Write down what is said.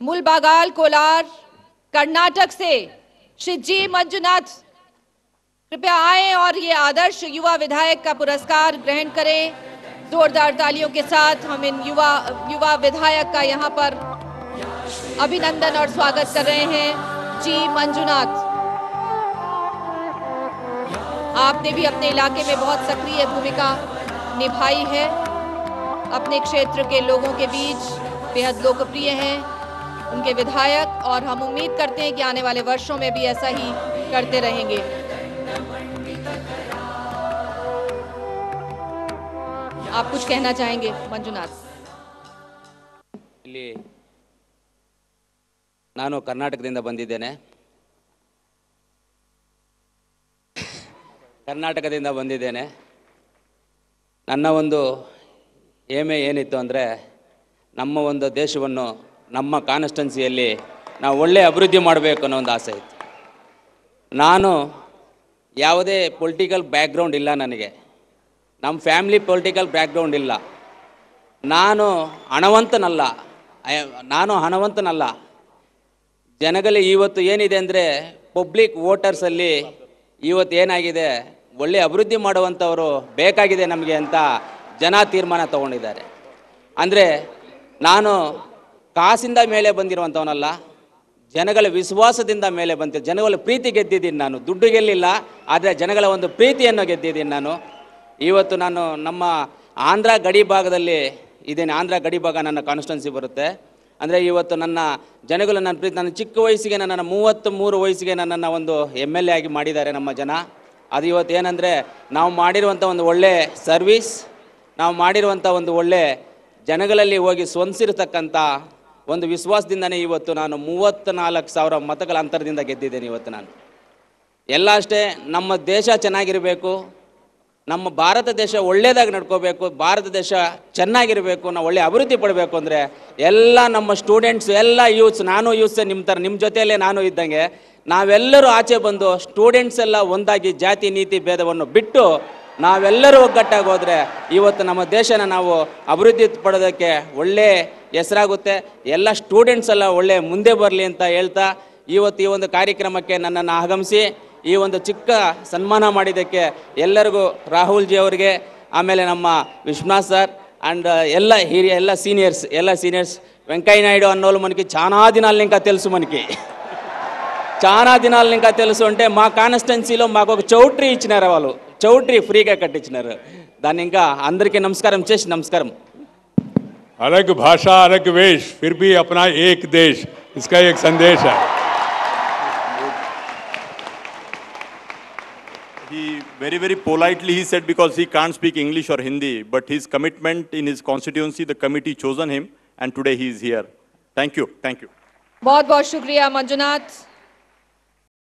मुलबागाल कोलार कर्नाटक से श्री जी मंजुनाथ कृपया आए और ये आदर्श युवा विधायक का पुरस्कार ग्रहण करें। जोरदार तालियों के साथ हम इन युवा विधायक का यहाँ पर अभिनंदन और स्वागत कर रहे हैं। जी मंजुनाथ, आपने भी अपने इलाके में बहुत सक्रिय भूमिका निभाई है, अपने क्षेत्र के लोगों के बीच बेहद लोकप्रिय हैं उनके विधायक, और हम उम्मीद करते हैं कि आने वाले वर्षों में भी ऐसा ही करते रहेंगे। आप कुछ कहना चाहेंगे मंजुनाथ? ಇಲ್ಲಿ ನಾನು ಕರ್ನಾಟಕದಿಂದ ಬಂದಿದ್ದೇನೆ. ನನ್ನ ಒಂದು ಏಮೆ ಏನಿತ್ತು ಅಂದರೆ, ನಮ್ಮ ಒಂದು ದೇಶವನ್ನು ನಮ್ಮ ಕಾನ್ಸ್ಟಿಟ್ಯೂನ್ಸಿಯಲ್ಲಿ ನಾವು ಒಳ್ಳೆ ಅಭಿವೃದ್ಧಿ ಮಾಡಬೇಕು ಅನ್ನೋ ಒಂದು ಆಸೆ ಇತ್ತು. ನಾನು ಯಾವುದೇ ಪೊಲಿಟಿಕಲ್ ಬ್ಯಾಕ್ಗ್ರೌಂಡ್ ಇಲ್ಲ, ನನಗೆ ನಮ್ಮ ಫ್ಯಾಮಿಲಿ ಪೊಲಿಟಿಕಲ್ ಬ್ಯಾಕ್ಗ್ರೌಂಡ್ ಇಲ್ಲ. ನಾನು ಹಣವಂತನಲ್ಲ. ಜನಗಳಿಗೆ ಇವತ್ತು ಏನಿದೆ ಅಂದರೆ, ಪಬ್ಲಿಕ್ ವೋಟರ್ಸಲ್ಲಿ ಇವತ್ತು ಏನಾಗಿದೆ, ಒಳ್ಳೆ ಅಭಿವೃದ್ಧಿ ಮಾಡುವಂಥವರು ಬೇಕಾಗಿದೆ ನಮಗೆ ಅಂತ ಜನ ತೀರ್ಮಾನ ತಗೊಂಡಿದ್ದಾರೆ. ಅಂದರೆ ನಾನು ಕಾಸಿಂದ ಮೇಲೆ ಬಂದಿರುವಂಥವನಲ್ಲ, ಜನಗಳ ವಿಶ್ವಾಸದಿಂದ ಮೇಲೆ ಬಂದಿದ್ದೆ. ಜನಗಳ ಪ್ರೀತಿ ಗೆದ್ದಿದ್ದೀನಿ ನಾನು, ದುಡ್ಡು ಗೆಲ್ಲಿಲ್ಲ, ಆದರೆ ಜನಗಳ ಒಂದು ಪ್ರೀತಿಯನ್ನು ಗೆದ್ದಿದ್ದೀನಿ ನಾನು. ಇವತ್ತು ನಾನು ನಮ್ಮ ಆಂಧ್ರ ಗಡಿ ಭಾಗದಲ್ಲಿ ಇದ್ದೇನೆ. ಆಂಧ್ರ ಗಡಿ ಭಾಗ ನನ್ನ ಕಾನ್ಸ್ಟಿಟ್ಯೂನ್ಸಿ ಬರುತ್ತೆ. ಅಂದರೆ ಇವತ್ತು ನನ್ನ ಜನಗಳು ನನ್ನ ಪ್ರೀತಿ, ನನ್ನ ಚಿಕ್ಕ ವಯಸ್ಸಿಗೆ, ನನ್ನ 33 ವಯಸ್ಸಿಗೆ ನನ್ನನ್ನು ಒಂದು MLA ಆಗಿ ಮಾಡಿದ್ದಾರೆ ನಮ್ಮ ಜನ. ಅದು ಇವತ್ತು ಏನಂದರೆ, ನಾವು ಮಾಡಿರುವಂಥ ಒಂದು ಒಳ್ಳೆ ಸರ್ವೀಸ್, ನಾವು ಮಾಡಿರುವಂಥ ಒಂದು ಒಳ್ಳೆ ಜನಗಳಲ್ಲಿ ಹೋಗಿ ಸ್ವಂದಿಸಿರ್ತಕ್ಕಂಥ ಒಂದು ವಿಶ್ವಾಸದಿಂದನೇ ಇವತ್ತು ನಾನು 34,000 ಮತಗಳ ಅಂತರದಿಂದ ಗೆದ್ದಿದ್ದೇನೆ. ಇವತ್ತು ನಾನು ಎಲ್ಲ ಅಷ್ಟೇ, ನಮ್ಮ ದೇಶ ಚೆನ್ನಾಗಿರಬೇಕು, ನಮ್ಮ ಭಾರತ ದೇಶ ಒಳ್ಳೆಯದಾಗಿ ನಡ್ಕೋಬೇಕು, ಭಾರತ ದೇಶ ಚೆನ್ನಾಗಿರಬೇಕು, ನಾವು ಒಳ್ಳೆ ಅಭಿವೃದ್ಧಿ ಪಡಬೇಕು ಅಂದರೆ ಎಲ್ಲ ನಮ್ಮ ಸ್ಟೂಡೆಂಟ್ಸ್, ಎಲ್ಲ ಯೂತ್ಸ್, ನಾನು ಯೂತ್ಸೇ ನಿಮ್ಮ ಜೊತೆಯಲ್ಲೇ ನಾನು ಇದ್ದಂಗೆ, ನಾವೆಲ್ಲರೂ ಆಚೆ ಬಂದು ಸ್ಟೂಡೆಂಟ್ಸ್ ಎಲ್ಲ ಒಂದಾಗಿ ಜಾತಿ ನೀತಿ ಭೇದವನ್ನು ಬಿಟ್ಟು ನಾವೆಲ್ಲರೂ ಒಗ್ಗಟ್ಟಾಗಿ ಹೋದರೆ ಇವತ್ತು ನಮ್ಮ ದೇಶನ ನಾವು ಅಭಿವೃದ್ಧಿ ಪಡೋದಕ್ಕೆ ಒಳ್ಳೆ ಹೆಸರಾಗುತ್ತೆ. ಎಲ್ಲ ಸ್ಟೂಡೆಂಟ್ಸ್ ಎಲ್ಲ ಒಳ್ಳೆ ಮುಂದೆ ಬರಲಿ ಅಂತ ಹೇಳ್ತಾ, ಇವತ್ತು ಈ ಒಂದು ಕಾರ್ಯಕ್ರಮಕ್ಕೆ ನನ್ನನ್ನು ಆಗಮಿಸಿ ಈ ಒಂದು ಚಿಕ್ಕ ಸನ್ಮಾನ ಮಾಡಿದ್ದಕ್ಕೆ ಎಲ್ಲರಿಗೂ, ರಾಹುಲ್ ಜಿ ಅವರಿಗೆ, ಆಮೇಲೆ ನಮ್ಮ ವಿಶ್ವನಾಥ್ ಸರ್ అండ్ ಎಲ್ಲ ಹಿರಿಯ ಎಲ್ಲ సీనియర్స్ వెంకయ్య నాయుడు అన్నోళ్ళు మనకి చాలా దినాలు ఇంకా తెలుసు, చాలా దినాలు ఇంకా తెలుసు. అంటే మా కాన్స్టిట్యున్సీలో మాకు ఒక చౌట్రీ ఇచ్చినారు, వాళ్ళు చౌట్రీ ఫ్రీగా కట్టించినారు. దాన్ని ఇంకా అందరికీ నమస్కారం చేసి నమస్కారం. अलग भाषा अलग वेश फिर भी अपना एक देश, इसका एक संदेश है. He very politely he said, because he can't speak English or Hindi, but his commitment in his constituency, the committee chosen him, and today he is here. Thank you. बहुत शुक्रिया मंजुनाथ.